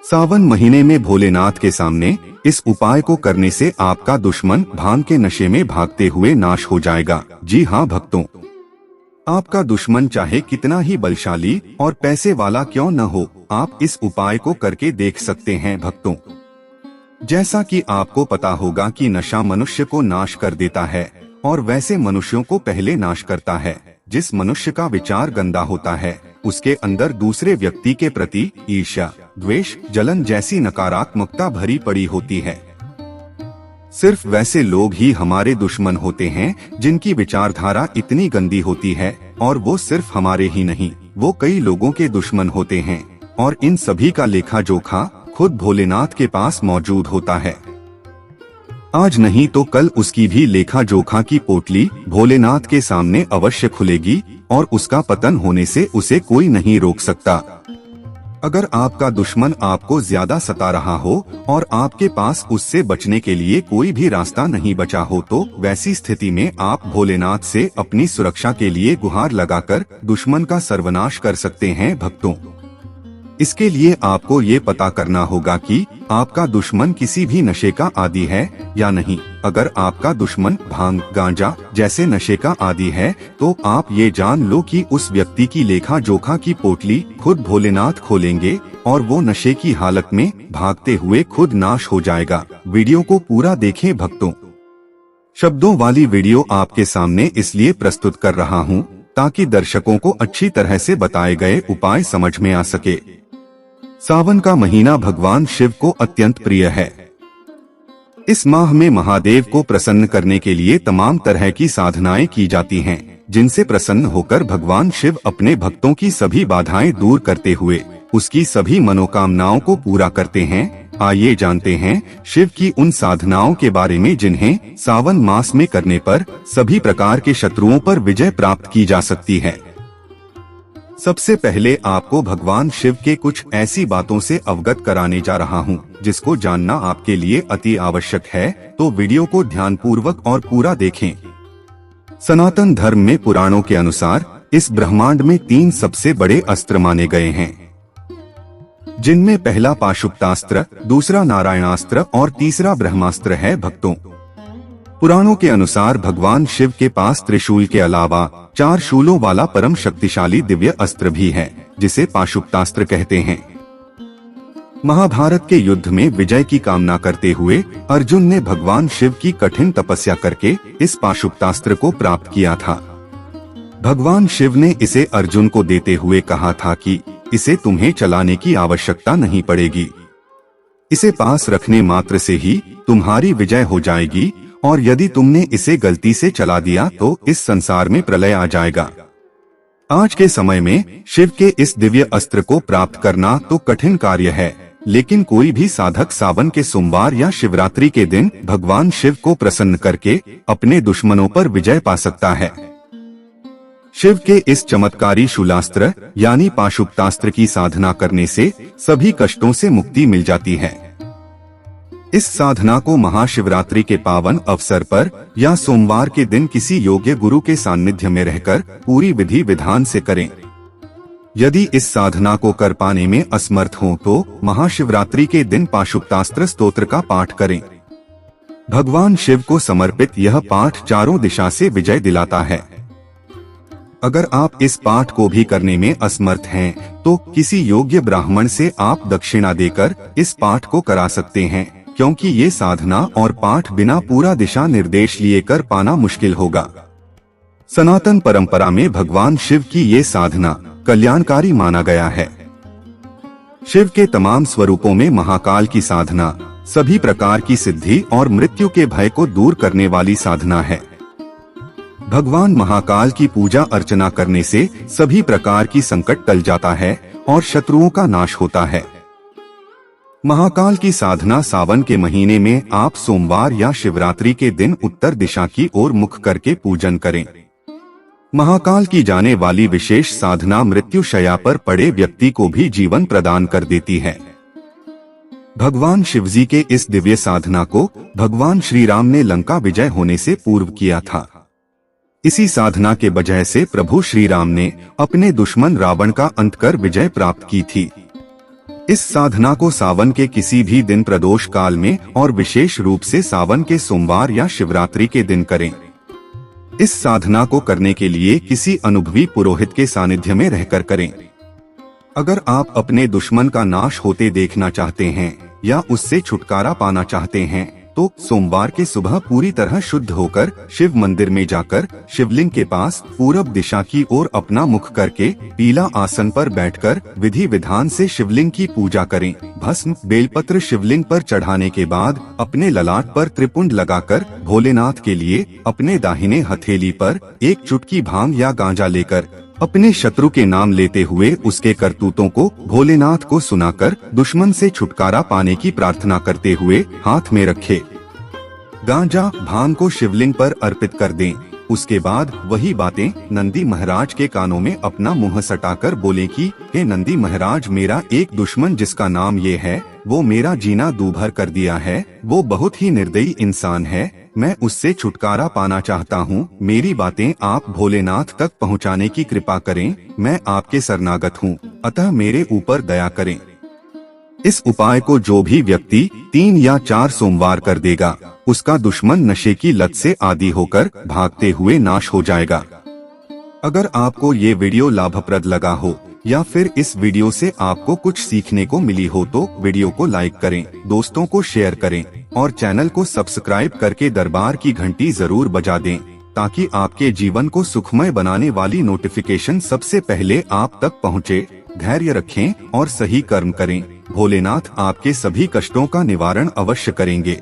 सावन महीने में भोलेनाथ के सामने इस उपाय को करने से आपका दुश्मन भांग के नशे में भागते हुए नाश हो जाएगा। जी हाँ भक्तों, आपका दुश्मन चाहे कितना ही बलशाली और पैसे वाला क्यों न हो, आप इस उपाय को करके देख सकते हैं भक्तों। जैसा कि आपको पता होगा कि नशा मनुष्य को नाश कर देता है और वैसे मनुष्यों को पहले नाश करता है। जिस मनुष्य का विचार गंदा होता है उसके अंदर दूसरे व्यक्ति के प्रति ईर्ष्या, द्वेष, जलन जैसी नकारात्मकता भरी पड़ी होती है। सिर्फ वैसे लोग ही हमारे दुश्मन होते हैं जिनकी विचारधारा इतनी गंदी होती है, और वो सिर्फ हमारे ही नहीं, वो कई लोगों के दुश्मन होते हैं और इन सभी का लेखा जोखा खुद भोलेनाथ के पास मौजूद होता है। आज नहीं तो कल उसकी भी लेखा जोखा की पोटली भोलेनाथ के सामने अवश्य खुलेगी और उसका पतन होने से उसे कोई नहीं रोक सकता। अगर आपका दुश्मन आपको ज्यादा सता रहा हो और आपके पास उससे बचने के लिए कोई भी रास्ता नहीं बचा हो, तो वैसी स्थिति में आप भोलेनाथ से अपनी सुरक्षा के लिए गुहार लगाकर दुश्मन का सर्वनाश कर सकते हैं भक्तों। इसके लिए आपको ये पता करना होगा कि आपका दुश्मन किसी भी नशे का आदी है या नहीं। अगर आपका दुश्मन भांग, गांजा जैसे नशे का आदी है तो आप ये जान लो कि उस व्यक्ति की लेखा जोखा की पोटली खुद भोलेनाथ खोलेंगे और वो नशे की हालत में भागते हुए खुद नाश हो जाएगा। वीडियो को पूरा देखें भक्तों। शब्दों वाली वीडियो आपके सामने इसलिए प्रस्तुत कर रहा हूँ ताकि दर्शकों को अच्छी तरह से बताए गए उपाय समझ में आ सके। सावन का महीना भगवान शिव को अत्यंत प्रिय है। इस माह में महादेव को प्रसन्न करने के लिए तमाम तरह की साधनाएं की जाती हैं, जिनसे प्रसन्न होकर भगवान शिव अपने भक्तों की सभी बाधाएं दूर करते हुए उसकी सभी मनोकामनाओं को पूरा करते हैं। आइए जानते हैं शिव की उन साधनाओं के बारे में जिन्हें सावन मास में करने पर सभी प्रकार के शत्रुओं पर विजय प्राप्त की जा सकती है। सबसे पहले आपको भगवान शिव के कुछ ऐसी बातों से अवगत कराने जा रहा हूं, जिसको जानना आपके लिए अति आवश्यक है, तो वीडियो को ध्यानपूर्वक और पूरा देखें। सनातन धर्म में पुराणों के अनुसार इस ब्रह्मांड में 3 सबसे बड़े अस्त्र माने गए हैं, जिनमें पहला पाशुपतास्त्र, दूसरा नारायणास्त्र और तीसरा ब्रह्मास्त्र है भक्तों। पुराणों के अनुसार भगवान शिव के पास त्रिशूल के अलावा 4 शूलों वाला परम शक्तिशाली दिव्य अस्त्र भी है, जिसे पाशुपतास्त्र कहते हैं। महाभारत के युद्ध में विजय की कामना करते हुए अर्जुन ने भगवान शिव की कठिन तपस्या करके इस पाशुपतास्त्र को प्राप्त किया था। भगवान शिव ने इसे अर्जुन को देते हुए कहा था कि इसे तुम्हें चलाने की आवश्यकता नहीं पड़ेगी, इसे पास रखने मात्र से ही तुम्हारी विजय हो जाएगी, और यदि तुमने इसे गलती से चला दिया तो इस संसार में प्रलय आ जाएगा। आज के समय में शिव के इस दिव्य अस्त्र को प्राप्त करना तो कठिन कार्य है, लेकिन कोई भी साधक सावन के सोमवार या शिवरात्रि के दिन भगवान शिव को प्रसन्न करके अपने दुश्मनों पर विजय पा सकता है। शिव के इस चमत्कारी शूलास्त्र यानी पाशुपतास्त्र की साधना करने से सभी कष्टों से मुक्ति मिल जाती है। इस साधना को महाशिवरात्रि के पावन अवसर पर या सोमवार के दिन किसी योग्य गुरु के सानिध्य में रहकर पूरी विधि विधान से करें। यदि इस साधना को कर पाने में असमर्थ हो तो महाशिवरात्रि के दिन पाशुपतास्त्र स्तोत्र का पाठ करें। भगवान शिव को समर्पित यह पाठ चारों दिशा से विजय दिलाता है। अगर आप इस पाठ को भी करने में असमर्थ हैं, तो किसी योग्य ब्राह्मण से आप दक्षिणा देकर इस पाठ को करा सकते हैं, क्योंकि ये साधना और पाठ बिना पूरा दिशा निर्देश लिए कर पाना मुश्किल होगा। सनातन परंपरा में भगवान शिव की ये साधना कल्याणकारी माना गया है। शिव के तमाम स्वरूपों में महाकाल की साधना सभी प्रकार की सिद्धि और मृत्यु के भय को दूर करने वाली साधना है। भगवान महाकाल की पूजा अर्चना करने से सभी प्रकार की संकट टल जाता है और शत्रुओं का नाश होता है। महाकाल की साधना सावन के महीने में आप सोमवार या शिवरात्रि के दिन उत्तर दिशा की ओर मुख करके पूजन करें। महाकाल की जाने वाली विशेष साधना मृत्यु शैया पर पड़े व्यक्ति को भी जीवन प्रदान कर देती है। भगवान शिवजी के इस दिव्य साधना को भगवान श्री राम ने लंका विजय होने से पूर्व किया था। इसी साधना के वजह से प्रभु श्री राम ने अपने दुश्मन रावण का अंत कर विजय प्राप्त की थी। इस साधना को सावन के किसी भी दिन प्रदोष काल में और विशेष रूप से सावन के सोमवार या शिवरात्रि के दिन करें। इस साधना को करने के लिए किसी अनुभवी पुरोहित के सानिध्य में रहकर करें। अगर आप अपने दुश्मन का नाश होते देखना चाहते हैं या उससे छुटकारा पाना चाहते हैं तो सोमवार के सुबह पूरी तरह शुद्ध होकर शिव मंदिर में जाकर शिवलिंग के पास पूरब दिशा की ओर अपना मुख करके पीला आसन पर बैठकर विधि विधान से शिवलिंग की पूजा करें। भस्म बेलपत्र शिवलिंग पर चढ़ाने के बाद अपने ललाट पर त्रिपुंड लगाकर भोलेनाथ के लिए अपने दाहिने हथेली पर एक चुटकी भांग या गांजा लेकर अपने शत्रु के नाम लेते हुए उसके करतूतों को भोलेनाथ को सुनाकर दुश्मन से छुटकारा पाने की प्रार्थना करते हुए हाथ में रखे गांजा भांग को शिवलिंग पर अर्पित कर दें। उसके बाद वही बातें नंदी महाराज के कानों में अपना मुंह सटाकर बोले कि हे नंदी महाराज, मेरा एक दुश्मन जिसका नाम ये है वो मेरा जीना दूभर कर दिया है। वो बहुत ही निर्दयी इंसान है। मैं उससे छुटकारा पाना चाहता हूँ। मेरी बातें आप भोलेनाथ तक पहुँचाने की कृपा करें। मैं आपके शरणागत हूँ, अतः मेरे ऊपर दया करें। इस उपाय को जो भी व्यक्ति 3 या 4 सोमवार कर देगा उसका दुश्मन नशे की लत से आदी होकर भागते हुए नाश हो जाएगा। अगर आपको ये वीडियो लाभप्रद लगा हो या फिर इस वीडियो से आपको कुछ सीखने को मिली हो तो वीडियो को लाइक करें, दोस्तों को शेयर करें और चैनल को सब्सक्राइब करके दरबार की घंटी जरूर बजा दें ताकि आपके जीवन को सुखमय बनाने वाली नोटिफिकेशन सबसे पहले आप तक पहुँचे। धैर्य रखें और सही कर्म करें। भोलेनाथ आपके सभी कष्टों का निवारण अवश्य करेंगे।